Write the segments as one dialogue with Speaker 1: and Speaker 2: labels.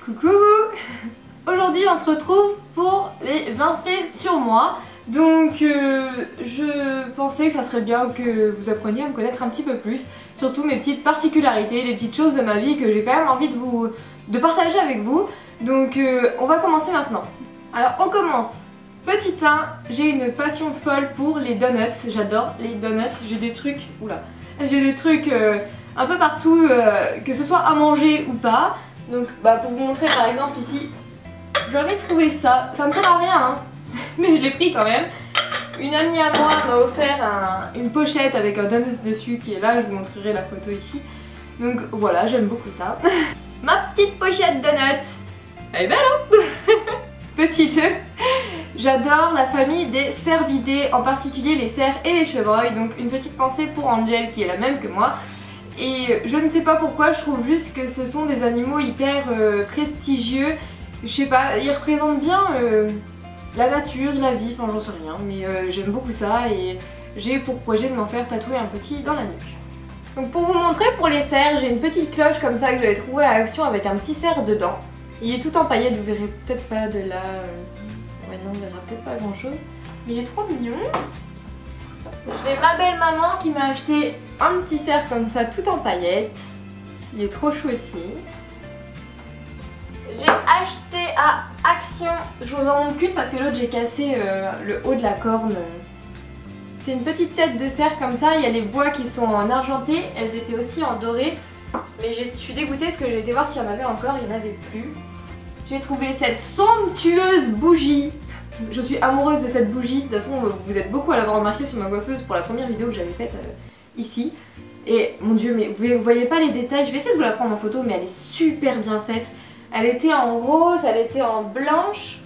Speaker 1: Coucou. Aujourd'hui on se retrouve pour les 20 faits sur moi. Donc je pensais que ça serait bien que vous appreniez à me connaître un petit peu plus. Surtout mes petites particularités, les petites choses de ma vie que j'ai quand même envie de partager avec vous. Donc on va commencer maintenant. Alors on commence. Petit 1, j'ai une passion folle pour les donuts. J'adore les donuts, j'ai des trucs... Oula. J'ai des trucs un peu partout, que ce soit à manger ou pas. Donc pour vous montrer par exemple ici, j'avais trouvé ça. Ça me sert à rien hein, mais je l'ai pris quand même. Une amie à moi m'a offert une pochette avec un donut dessus qui est là, je vous montrerai la photo ici. Donc voilà, j'aime beaucoup ça. Ma petite pochette donuts, elle est belle hein. Petit 2, j'adore la famille des cervidés, en particulier les cerfs et les chevreuils. Donc une petite pensée pour Angel qui est la même que moi. Et je ne sais pas pourquoi, je trouve juste que ce sont des animaux hyper prestigieux. Je sais pas, ils représentent bien la nature, la vie, enfin j'en sais rien. Mais j'aime beaucoup ça et j'ai pour projet de m'en faire tatouer un petit dans la nuque. Donc pour vous montrer pour les cerfs, j'ai une petite cloche comme ça que j'avais trouvée à Action avec un petit cerf dedans. Il est tout en paillettes, vous verrez peut-être pas de là. Ouais non, on verra peut-être pas grand chose. Mais il est trop mignon. J'ai ma belle maman qui m'a acheté un petit cerf comme ça tout en paillettes. Il est trop chou aussi. J'ai acheté à Action, je vous en montre qu'une parce que l'autre j'ai cassé le haut de la corne. C'est une petite tête de cerf comme ça, il y a les bois qui sont en argenté, elles étaient aussi en doré. Mais je suis dégoûtée parce que j'ai été voir s'il y en avait encore, il n'y en avait plus. J'ai trouvé cette somptueuse bougie. Je suis amoureuse de cette bougie, de toute façon vous êtes beaucoup à l'avoir remarqué sur ma coiffeuse pour la première vidéo que j'avais faite ici. Et mon dieu, mais vous voyez pas les détails, je vais essayer de vous la prendre en photo mais elle est super bien faite. Elle était en rose, elle était en blanche,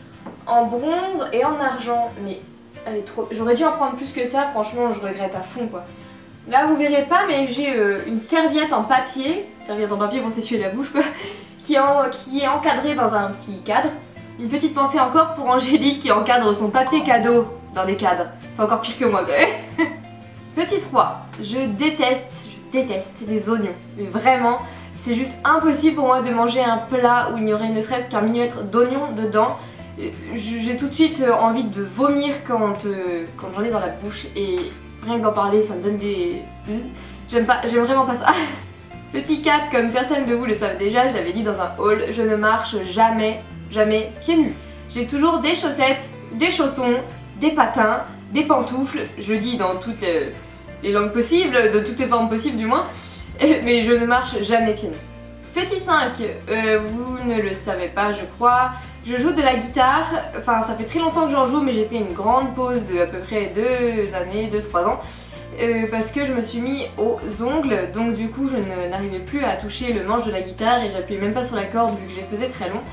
Speaker 1: en bronze et en argent. Mais elle est trop... J'aurais dû en prendre plus que ça, franchement je regrette à fond quoi. Là vous verrez pas mais j'ai une serviette en papier, bon s'essuyer la bouche quoi, qui est encadrée dans un petit cadre. Une petite pensée encore pour Angélique qui encadre son papier cadeau dans des cadres. C'est encore pire que moi quand même. Petit 3, je déteste les oignons. Mais vraiment, c'est juste impossible pour moi de manger un plat où il n'y aurait ne serait-ce qu'un millimètre d'oignon dedans. J'ai tout de suite envie de vomir quand j'en ai dans la bouche et rien que d'en parler ça me donne des... J'aime vraiment pas ça. Petit 4, comme certaines de vous le savent déjà, je l'avais dit dans un haul, je ne marche jamais pieds nus. J'ai toujours des chaussettes, des chaussons, des patins, des pantoufles, je le dis dans toutes les langues possibles, de toutes les formes possibles du moins, mais je ne marche jamais pieds nus. Petit 5, vous ne le savez pas je crois, je joue de la guitare, enfin ça fait très longtemps que j'en joue mais j'ai fait une grande pause de à peu près 2-3 ans. Parce que je me suis mis aux ongles, donc du coup je n'arrivais plus à toucher le manche de la guitare et j'appuyais même pas sur la corde vu que je les faisais très longs.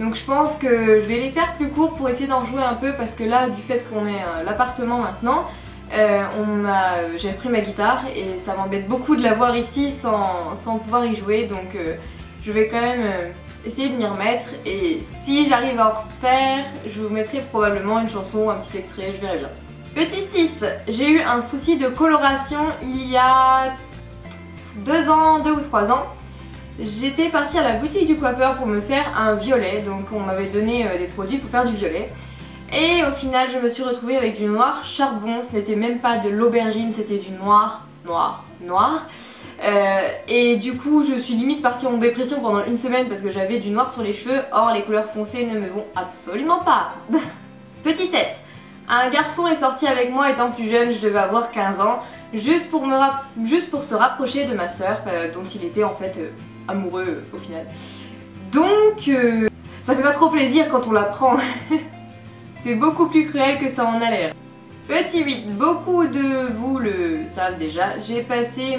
Speaker 1: Donc je pense que je vais les faire plus courts pour essayer d'en jouer un peu parce que là du fait qu'on est à l'appartement maintenant, j'ai pris ma guitare et ça m'embête beaucoup de l'avoir ici sans pouvoir y jouer, donc je vais quand même essayer de m'y remettre et si j'arrive à en refaire, je vous mettrai probablement une chanson ou un petit extrait, je verrai bien. Petit 6, j'ai eu un souci de coloration il y a 2 ou 3 ans. J'étais partie à la boutique du coiffeur pour me faire un violet, donc on m'avait donné des produits pour faire du violet. Et au final je me suis retrouvée avec du noir charbon, ce n'était même pas de l'aubergine, c'était du noir. Et du coup je suis limite partie en dépression pendant une semaine parce que j'avais du noir sur les cheveux, or les couleurs foncées ne me vont absolument pas. Petit 7. Un garçon est sorti avec moi étant plus jeune, je devais avoir 15 ans, juste pour se rapprocher de ma soeur, dont il était en fait amoureux au final. Donc ça fait pas trop plaisir quand on l'apprend. C'est beaucoup plus cruel que ça en a l'air. Petit 8, beaucoup de vous le savent déjà, j'ai passé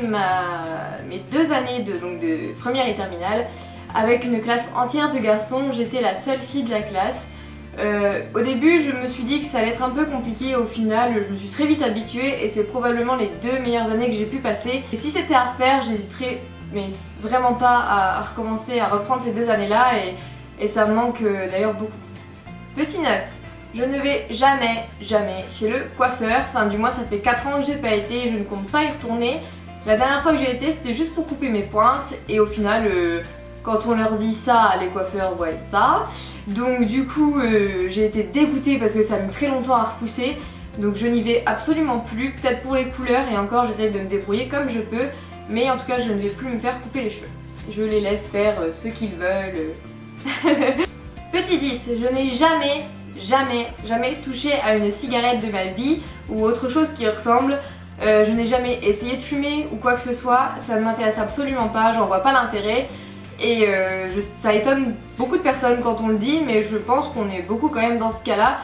Speaker 1: mes 2 années de première et terminale avec une classe entière de garçons, j'étais la seule fille de la classe. Au début je me suis dit que ça allait être un peu compliqué, au final je me suis très vite habituée et c'est probablement les 2 meilleures années que j'ai pu passer. Et si c'était à refaire, j'hésiterais mais vraiment pas à recommencer, à reprendre ces 2 années là et ça me manque d'ailleurs beaucoup. Petit 9, je ne vais jamais chez le coiffeur, enfin du moins ça fait 4 ans que j'ai pas été et je ne compte pas y retourner. La dernière fois que j'ai été c'était juste pour couper mes pointes et au final quand on leur dit ça, les coiffeurs voient ça. Donc du coup j'ai été dégoûtée parce que ça a mis très longtemps à repousser. Donc je n'y vais absolument plus, peut-être pour les couleurs et encore j'essaie de me débrouiller comme je peux. Mais en tout cas je ne vais plus me faire couper les cheveux. Je les laisse faire ce qu'ils veulent. Petit 10, je n'ai jamais touché à une cigarette de ma vie ou autre chose qui ressemble. Je n'ai jamais essayé de fumer ou quoi que ce soit, ça ne m'intéresse absolument pas, j'en vois pas l'intérêt. Et ça étonne beaucoup de personnes quand on le dit, mais je pense qu'on est beaucoup quand même dans ce cas-là.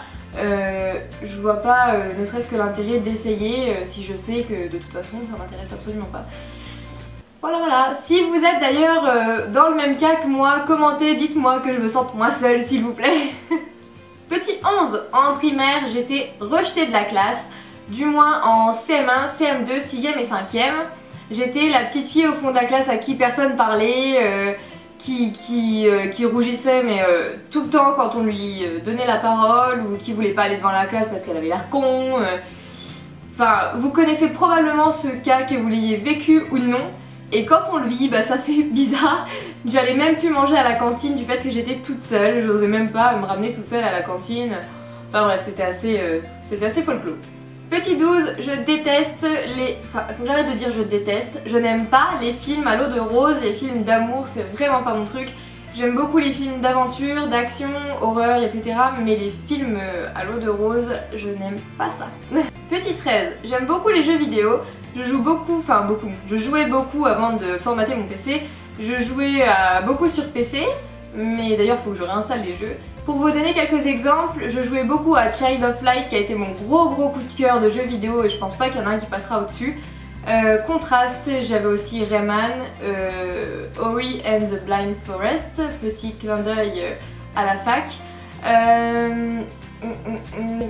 Speaker 1: Je vois pas ne serait-ce que l'intérêt d'essayer si je sais que de toute façon ça m'intéresse absolument pas. Voilà. Si vous êtes d'ailleurs dans le même cas que moi, commentez, dites-moi que je me sente moins seule s'il vous plaît. Petit 11, en primaire, j'étais rejetée de la classe, du moins en CM1, CM2, 6e et 5e. J'étais la petite fille au fond de la classe à qui personne parlait, qui rougissait mais tout le temps quand on lui donnait la parole ou qui voulait pas aller devant la classe parce qu'elle avait l'air con. Enfin, vous connaissez probablement ce cas, que vous l'ayez vécu ou non. Et quand on le vit, bah ça fait bizarre. J'allais même plus manger à la cantine du fait que j'étais toute seule. J'osais même pas me ramener toute seule à la cantine. Enfin bref, c'était assez folklore. Petit 12, je déteste les... Enfin, faut que j'arrête de dire je déteste. Je n'aime pas les films à l'eau de rose, les films d'amour, c'est vraiment pas mon truc. J'aime beaucoup les films d'aventure, d'action, horreur, etc. Mais les films à l'eau de rose, je n'aime pas ça. Petit 13, j'aime beaucoup les jeux vidéo. Je joue beaucoup, enfin beaucoup. Je jouais beaucoup avant de formater mon PC. Je jouais beaucoup sur PC, mais d'ailleurs il faut que je réinstalle les jeux. Pour vous donner quelques exemples, je jouais beaucoup à Child of Light qui a été mon gros coup de cœur de jeu vidéo et je pense pas qu'il y en a un qui passera au-dessus. Contraste, j'avais aussi Rayman, Ori and the Blind Forest, petit clin d'œil à la fac.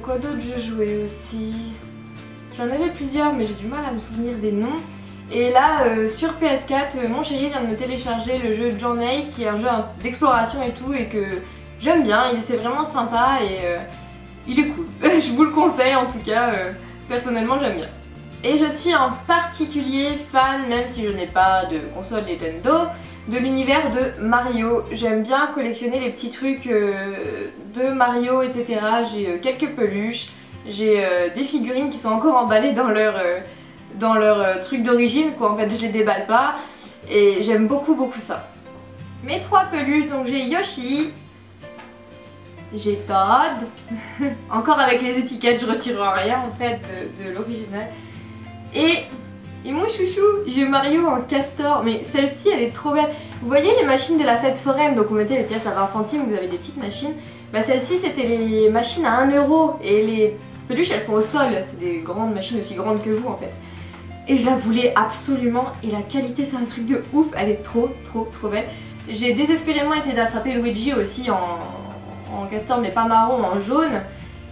Speaker 1: Quoi d'autre je jouais aussi? J'en avais plusieurs mais j'ai du mal à me souvenir des noms. Et là sur PS4, mon chéri vient de me télécharger le jeu Journey qui est un jeu d'exploration et tout et que j'aime bien, c'est vraiment sympa et il est cool. Je vous le conseille en tout cas, personnellement j'aime bien. Et je suis en particulier fan, même si je n'ai pas de console Nintendo, de l'univers de Mario. J'aime bien collectionner les petits trucs de Mario, etc. J'ai quelques peluches, j'ai des figurines qui sont encore emballées dans leur truc d'origine, quoi. En fait, je les déballe pas et j'aime beaucoup ça. Mes 3 peluches, donc j'ai Yoshi, j'ai Todd, encore avec les étiquettes, je retire rien en fait de l'original. Et mon chouchou, j'ai Mario en castor, mais celle-ci elle est trop belle. Vous voyez les machines de la fête foraine, donc on mettait les pièces à 20 centimes, vous avez des petites machines. Bah celle-ci c'était les machines à 1 € et les peluches elles sont au sol, c'est des grandes machines aussi grandes que vous en fait. Et je la voulais absolument et la qualité c'est un truc de ouf, elle est trop belle. J'ai désespérément essayé d'attraper Luigi aussi en castor mais pas marron, en jaune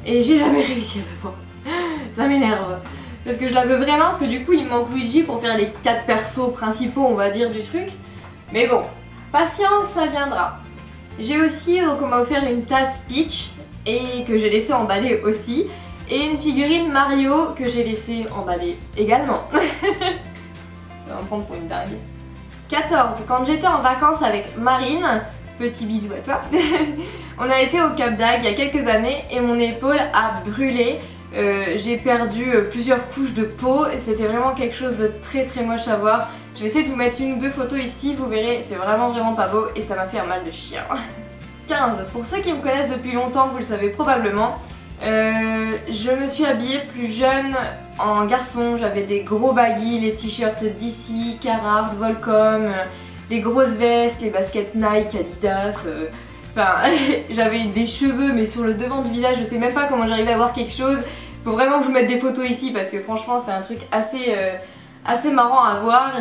Speaker 1: et j'ai jamais réussi à l'avoir. Ça m'énerve. Parce que je la veux vraiment, parce que du coup il me manque Luigi pour faire les 4 persos principaux on va dire du truc. Mais bon, patience, ça viendra. J'ai aussi qu'on m'a offert une tasse Peach et que j'ai laissé emballer aussi. Et une figurine Mario que j'ai laissé emballer également. Ça va me prendre pour une dingue. 14. Quand j'étais en vacances avec Marine, petit bisou à toi, on a été au Cap d'Agde il y a quelques années et mon épaule a brûlé. J'ai perdu plusieurs couches de peau et c'était vraiment quelque chose de très moche à voir. Je vais essayer de vous mettre une ou 2 photos ici, vous verrez, c'est vraiment pas beau et ça m'a fait un mal de chien. 15. Pour ceux qui me connaissent depuis longtemps, vous le savez probablement, je me suis habillée plus jeune en garçon. J'avais des gros baggy, les t-shirts DC, Carhartt, Volcom, les grosses vestes, les baskets Nike, Adidas. Enfin, j'avais des cheveux mais sur le devant du visage, je sais même pas comment j'arrivais à voir quelque chose. Faut vraiment que je vous mette des photos ici parce que franchement c'est un truc assez marrant à voir.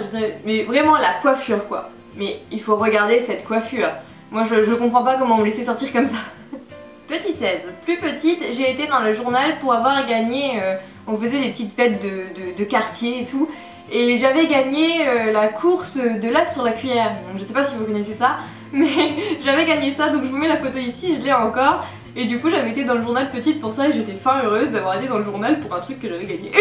Speaker 1: Mais vraiment la coiffure quoi. Mais il faut regarder cette coiffure. Moi je comprends pas comment on me laissait sortir comme ça. Petit 16. Plus petite, j'ai été dans le journal pour avoir gagné, on faisait des petites fêtes de quartier et tout. Et j'avais gagné la course de l'œuf sur la cuillère. Donc, je sais pas si vous connaissez ça, mais j'avais gagné ça, donc je vous mets la photo ici, je l'ai encore. Et du coup j'avais été dans le journal petite pour ça et j'étais fin heureuse d'avoir été dans le journal pour un truc que j'avais gagné.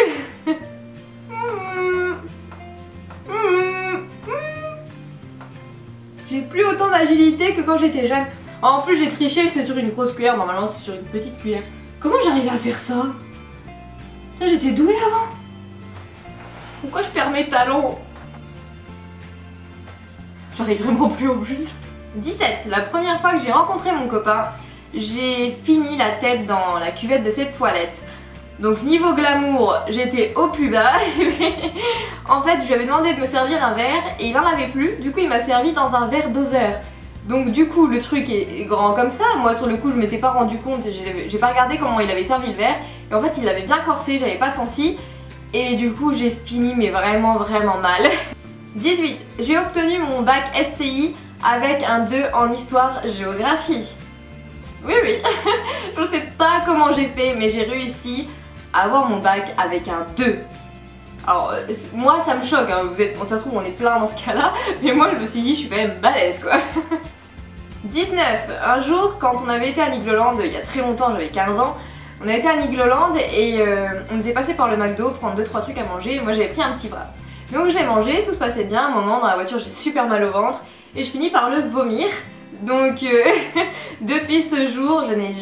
Speaker 1: J'ai plus autant d'agilité que quand j'étais jeune. En plus j'ai triché, c'est sur une grosse cuillère, normalement c'est sur une petite cuillère. Comment j'arrivais à faire ça? J'étais douée avant. Pourquoi je perds mes talons? J'arrive vraiment plus en plus. 17. La première fois que j'ai rencontré mon copain, j'ai fini la tête dans la cuvette de ses toilettes. Donc niveau glamour, j'étais au plus bas. En fait, je lui avais demandé de me servir un verre et il en avait plus. Du coup, il m'a servi dans un verre doseur. Donc du coup, le truc est grand comme ça. Moi, sur le coup, je m'étais pas rendu compte. J'ai pas regardé comment il avait servi le verre. Et en fait, il l'avait bien corsé, j'avais pas senti. Et du coup, j'ai fini, mais vraiment mal. 18. J'ai obtenu mon bac STI avec un 2 en histoire-géographie. Oui. Je sais pas comment j'ai fait, mais j'ai réussi à avoir mon bac avec un 2. Alors, moi ça me choque, hein. Bon, ça se trouve on est plein dans ce cas-là, mais moi je me suis dit je suis quand même balèze quoi. 19. Un jour, quand on avait été à Nigloland, il y a très longtemps, j'avais 15 ans, on a été à Nigloland et on était passé par le McDo prendre 2-3 trucs à manger et moi j'avais pris un petit bras. Donc je l'ai mangé, tout se passait bien, un moment dans la voiture j'ai super mal au ventre et je finis par le vomir. Donc depuis ce jour, je n'ai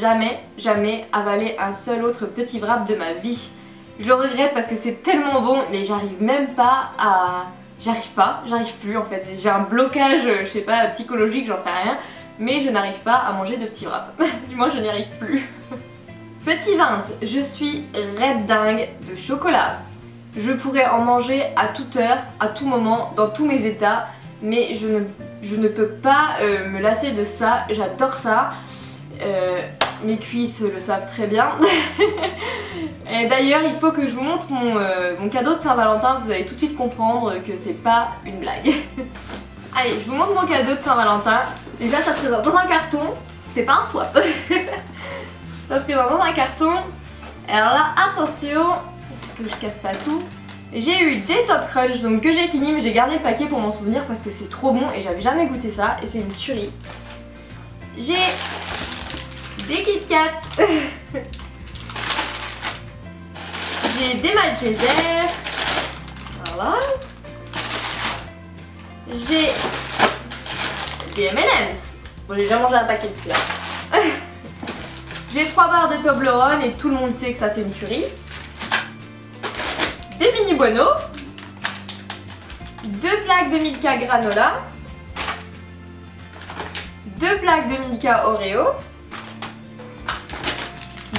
Speaker 1: jamais avalé un seul autre petit wrap de ma vie. Je le regrette parce que c'est tellement bon, mais j'arrive même pas à... J'arrive plus en fait. J'ai un blocage, je sais pas, psychologique, j'en sais rien, mais je n'arrive pas à manger de petits wraps. Du moins, je n'y arrive plus. Petit 20, je suis red dingue de chocolat. Je pourrais en manger à toute heure, à tout moment, dans tous mes états, mais je ne peux pas me lasser de ça, j'adore ça. Mes cuisses le savent très bien. Et d'ailleurs, il faut que je vous montre mon cadeau de Saint-Valentin, vous allez tout de suite comprendre que c'est pas une blague. Allez, je vous montre mon cadeau de Saint-Valentin. Déjà, ça se présente dans un carton, c'est pas un swap. Ça se présente dans un carton. Alors là, attention, que je casse pas tout. J'ai eu des Top Crunch donc que j'ai fini, mais j'ai gardé le paquet pour m'en souvenir parce que c'est trop bon et j'avais jamais goûté ça et c'est une tuerie. J'ai des Kit Kat. J'ai des Maltesers. Voilà. J'ai des M&M's. Bon, j'ai déjà mangé un paquet de celui-là. J'ai 3 barres de Toblerone et tout le monde sait que ça c'est une tuerie. Des mini Bueno, 2 plaques de Milka granola, 2 plaques de Milka Oreo,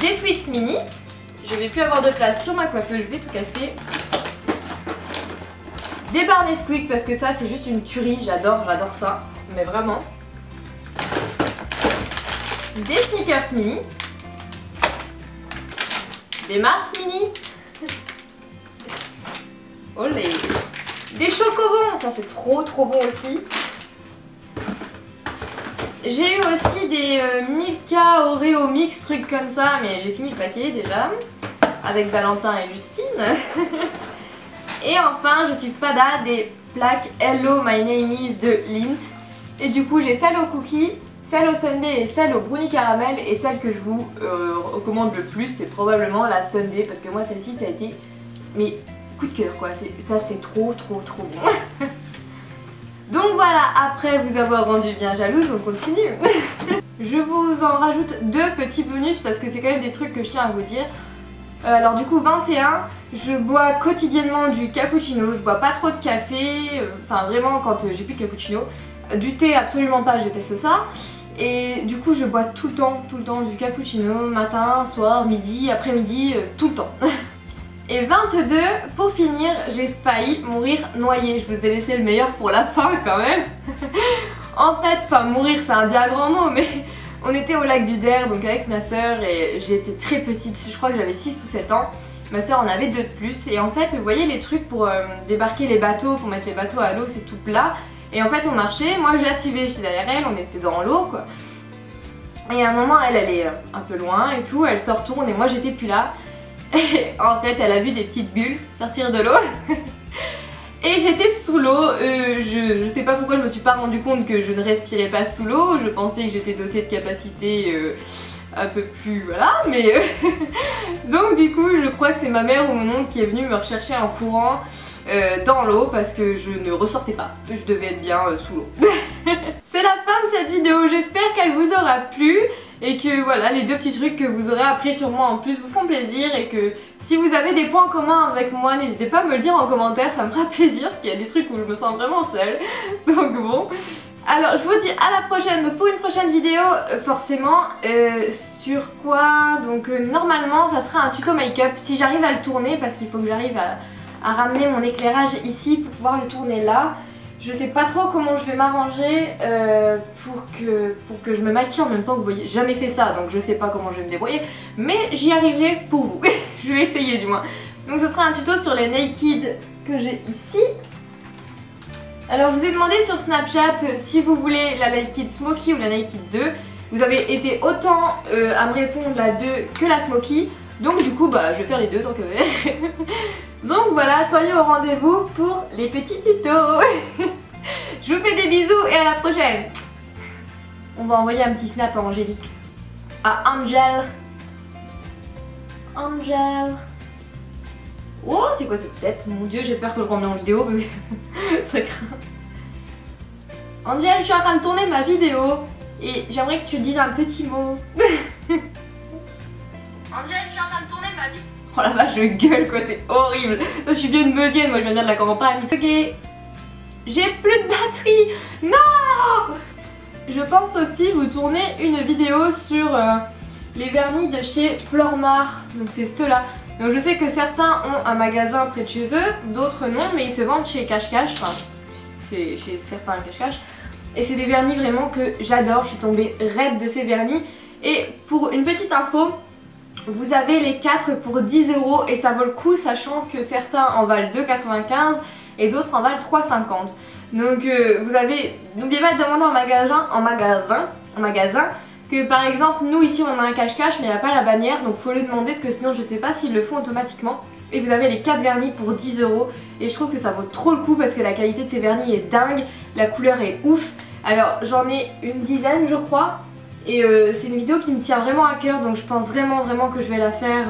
Speaker 1: des Twix mini. Je vais plus avoir de place sur ma coiffeuse, je vais tout casser. Des barres Nesquik parce que ça c'est juste une tuerie, j'adore ça, mais vraiment. Des Snickers mini, des Mars mini. Olé. Des chocobons, ça c'est trop bon aussi. J'ai eu aussi des Milka Oreo mix, trucs comme ça, mais j'ai fini le paquet déjà, avec Valentin et Justine. Et enfin, je suis fada des plaques Hello My Name Is de Lindt. Et du coup, j'ai celle au cookie, celle au sundae et celle au brownie caramel. Et celle que je vous recommande le plus, c'est probablement la sundae, parce que moi celle-ci ça a été... mais coup de cœur quoi, ça c'est trop bon. Donc voilà, après vous avoir rendu bien jalouse, on continue. Je vous en rajoute 2 petits bonus parce que c'est quand même des trucs que je tiens à vous dire. Alors du coup 21, je bois quotidiennement du cappuccino, je bois pas trop de café, enfin vraiment quand j'ai plus de cappuccino. Du thé absolument pas, je déteste ça. Et du coup je bois tout le temps du cappuccino, matin, soir, midi, après-midi, tout le temps. Et 22, pour finir, j'ai failli mourir noyée. Je vous ai laissé le meilleur pour la fin quand même. En fait, enfin mourir c'est un bien grand mot, mais on était au lac du Der, donc avec ma soeur et j'étais très petite, je crois que j'avais 6 ou 7 ans. Ma soeur en avait 2 de plus et en fait, vous voyez les trucs pour débarquer les bateaux, pour mettre les bateaux à l'eau, c'est tout plat. Et en fait on marchait, moi je la suivais, j'étais derrière elle, on était dans l'eau quoi. Et à un moment elle est un peu loin et tout, elle se retourne et moi j'étais plus là. Et en fait elle a vu des petites bulles sortir de l'eau. Et j'étais sous l'eau, je sais pas pourquoi je me suis pas rendu compte que je ne respirais pas sous l'eau, je pensais que j'étais dotée de capacités un peu plus, voilà, mais donc du coup je crois que c'est ma mère ou mon oncle qui est venu me rechercher en courant dans l'eau parce que je ne ressortais pas, je devais être bien sous l'eau. C'est la fin de cette vidéo, j'espère qu'elle vous aura plu. Et que voilà, les deux petits trucs que vous aurez appris sur moi en plus vous font plaisir. Et que si vous avez des points communs avec moi, n'hésitez pas à me le dire en commentaire, ça me fera plaisir. Parce qu'il y a des trucs où je me sens vraiment seule. Donc bon. Alors je vous dis à la prochaine, donc pour une prochaine vidéo forcément sur quoi, donc normalement ça sera un tuto make-up si j'arrive à le tourner parce qu'il faut que j'arrive à ramener mon éclairage ici pour pouvoir le tourner là. Je sais pas trop comment je vais m'arranger pour que je me maquille en même temps que vous voyez, jamais fait ça donc je sais pas comment je vais me débrouiller mais j'y arriverai pour vous, je vais essayer du moins. Donc ce sera un tuto sur les Naked que j'ai ici. Alors je vous ai demandé sur Snapchat si vous voulez la Naked Smoky ou la Naked 2. Vous avez été autant à me répondre la 2 que la Smoky. Donc du coup bah je vais faire les deux tant que donc voilà, soyez au rendez-vous pour les petits tutos. Je vous fais des bisous et à la prochaine. On va envoyer un petit snap à Angélique. À Angel. Angel. Oh, c'est quoi cette tête? Mon dieu, j'espère que je remets en vidéo parce que ça craint. Angel, je suis en train de tourner ma vidéo et j'aimerais que tu dises un petit mot. Angel, je suis en train de tourner ma vidéo. Oh la vache, je gueule quoi, c'est horrible. Je suis bien une meusienne, moi je viens de la campagne. Ok, j'ai plus de batterie. Non. Je pense aussi vous tourner une vidéo sur les vernis de chez Flormar. Donc c'est ceux-là. Donc je sais que certains ont un magasin près de chez eux, d'autres non, mais ils se vendent chez Cache-Cache. Enfin, c'est chez certains Cache-Cache. Et c'est des vernis vraiment que j'adore. Je suis tombée raide de ces vernis. Et pour une petite info, vous avez les 4 pour 10 € et ça vaut le coup sachant que certains en valent 2,95 et d'autres en valent 3,50. Donc vous avez, n'oubliez pas de demander en magasin. Parce que par exemple nous ici on a un cache-cache mais il n'y a pas la bannière donc faut le demander parce que sinon je sais pas s'ils le font automatiquement. Et vous avez les 4 vernis pour 10 € et je trouve que ça vaut trop le coup parce que la qualité de ces vernis est dingue, la couleur est ouf. Alors j'en ai une dizaine je crois. Et c'est une vidéo qui me tient vraiment à cœur donc je pense vraiment que je vais la faire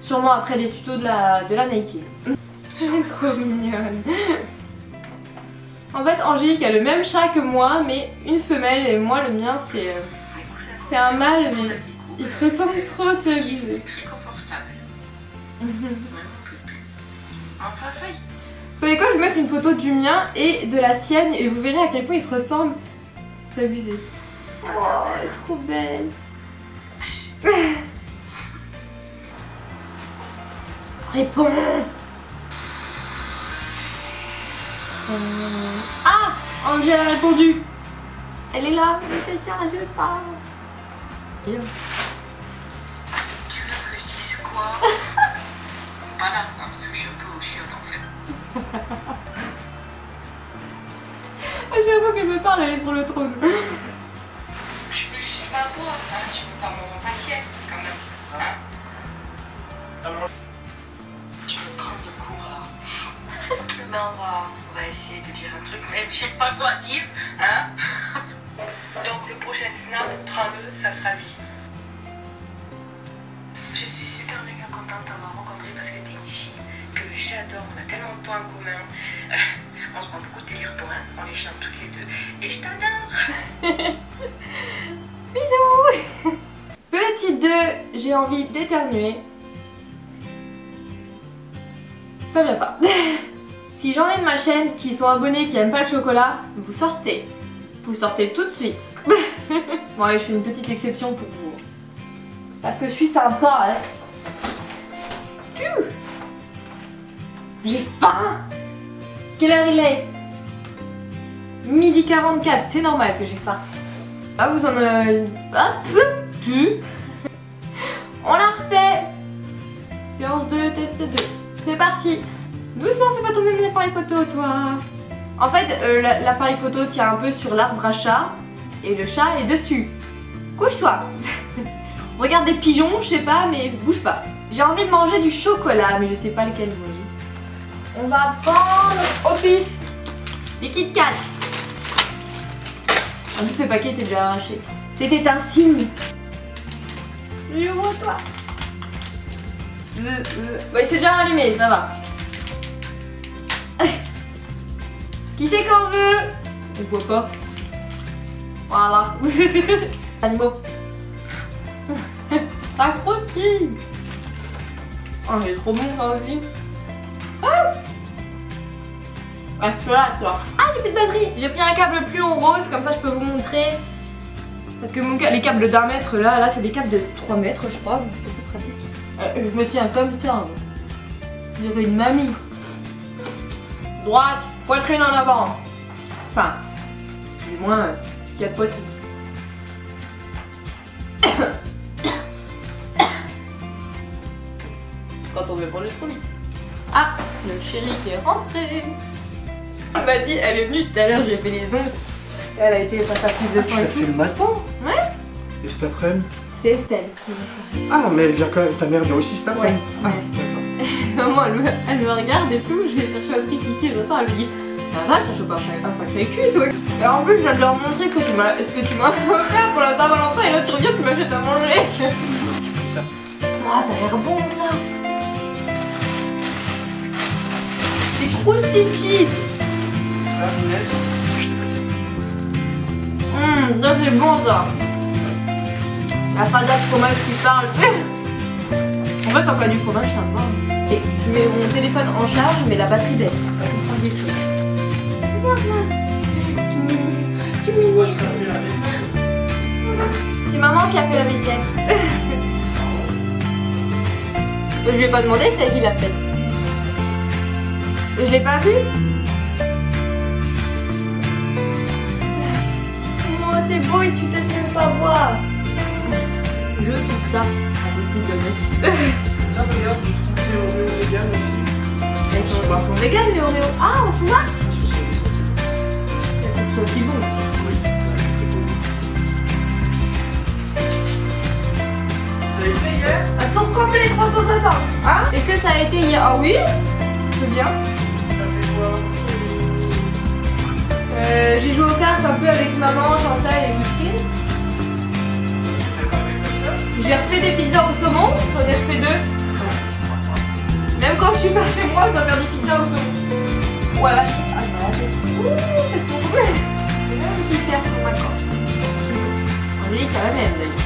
Speaker 1: sûrement après les tutos de la Naked. Elle est trop mignonne. En fait Angélique a le même chat que moi mais une femelle et moi le mien c'est un mâle mais ils se ressemblent trop, c'est abusé.
Speaker 2: Très confortable.
Speaker 1: Vous savez quoi, je vais mettre une photo du mien et de la sienne et vous verrez à quel point ils se ressemblent. C'est abusé. Oh, elle est trop belle. Réponds. Ah, Angel a répondu. Elle est là, mais c'est sérieux pas.
Speaker 2: Tu veux que je dise quoi? Pas là, parce que je suis un peu au chiotte en fait.
Speaker 1: À chaque fois qu'elle me parle, elle est sur le trône.
Speaker 2: Tu peux juste pas boire, hein, tu peux pas mon faciès quand même. Hein? Tu peux prendre le cours là. Mais on va essayer de dire un truc, même je sais pas quoi dire, hein? Donc le prochain snap, prends-le, ça sera lui. Je suis super méga contente d'avoir rencontré parce que t'es une fille que j'adore, on a tellement de points en commun. On se prend beaucoup de délire pour un, on les chante toutes les deux et je t'adore.
Speaker 1: Bisous. Petit 2, j'ai envie d'éternuer. Ça vient pas. Si j'en ai de ma chaîne qui sont abonnés qui aiment pas le chocolat, vous sortez. Vous sortez tout de suite. Bon allez, je fais une petite exception pour vous. Parce que je suis sympa, hein. J'ai faim. Quelle heure il est? Midi 44, c'est normal que j'ai faim. Ah, vous en avez... On la refait. Séance 2, test 2. C'est parti. Doucement, fais pas tomber mon appareil photo, toi. En fait, l'appareil photo tient un peu sur l'arbre à chat. Et le chat est dessus. Couche-toi. Regarde des pigeons, je sais pas, mais bouge pas. J'ai envie de manger du chocolat, mais je sais pas lequel vous voulez. On va prendre au pif les Kit Kat. En plus, ce paquet était déjà arraché. C'était un signe. Ouvre-toi. Bon, il s'est déjà allumé, ça va. Qui c'est qu'on veut? On voit pas. Voilà. Animaux. Ça croustille. Oh, il est trop bon ça aussi. Ah, reste là, toi. Ah, j'ai plus de batterie. J'ai pris un câble plus en rose, comme ça je peux vous montrer. Parce que les câbles d'1 mètre là c'est des câbles de 3 mètres je crois, donc c'est plus pratique. Je me tiens comme ça. Je dirais une mamie. Droite, poitrine en avant. Enfin, du moins, ce qu'il y a de poitrine. Quand on veut prendre le trop vite. Ah, le chéri qui est rentré. Elle m'a dit, elle est venue tout à l'heure, j'ai fait les ongles. Elle a été faire sa prise de sang et tout.
Speaker 3: Tu l'as fait le matin?
Speaker 1: Ouais.
Speaker 3: Et cet après-midi?
Speaker 1: C'est Estelle qui vient.
Speaker 3: Ah, mais elle vient quand même, ta mère vient aussi cet après-midi?
Speaker 1: Ouais.
Speaker 3: Ah,
Speaker 1: Maman, elle me regarde et tout, je vais chercher un truc ici, je repars, elle me dit ça va, t'as chopé un sacré cul toi. Et en plus, je viens de leur montrer ce que tu m'as offert pour la Saint-Valentin et là tu reviens, tu m'achètes à manger.
Speaker 3: ça.
Speaker 1: Ah, ça a l'air bon ça. C'est croustilles cheese.
Speaker 3: Ah, je t'ai pris ça.
Speaker 1: Ça c'est bon ça. La fada de fromage qui parle. En fait, en cas du fromage, c'est un bon. Et je mets mon téléphone en charge, mais la batterie baisse. Pas comprendre des choses. C'est maman qui a fait la vaisselle. Je lui ai pas demandé, c'est elle qui l'a fait. Je l'ai pas vu. Oh, t'es beau et tu te laisses même pas voir. Je suis ça. Avec des donuts.
Speaker 3: Tiens, regarde, je trouve les Oreos vegan aussi.
Speaker 1: Ils sont vegan les Oreos. Ah, on s'en va. C'est aussi bon.
Speaker 3: Ça a été hier?
Speaker 1: Un tour complet 360. Hein? Est-ce que ça a été hier? Ah oui, c'est bien.
Speaker 3: Ça fait quoi?
Speaker 1: J'ai joué aux cartes un peu avec maman, Chantal et Whisky. J'ai refait des pizzas au saumon, j'en ai refait 2. Même quand je suis pas chez moi, je dois faire des pizzas au saumon. Ouais, vache. Ah, ouh, c'est trop cool. C'est même un petit cerf sur ma corde. Angélique, ça va même d'ailleurs.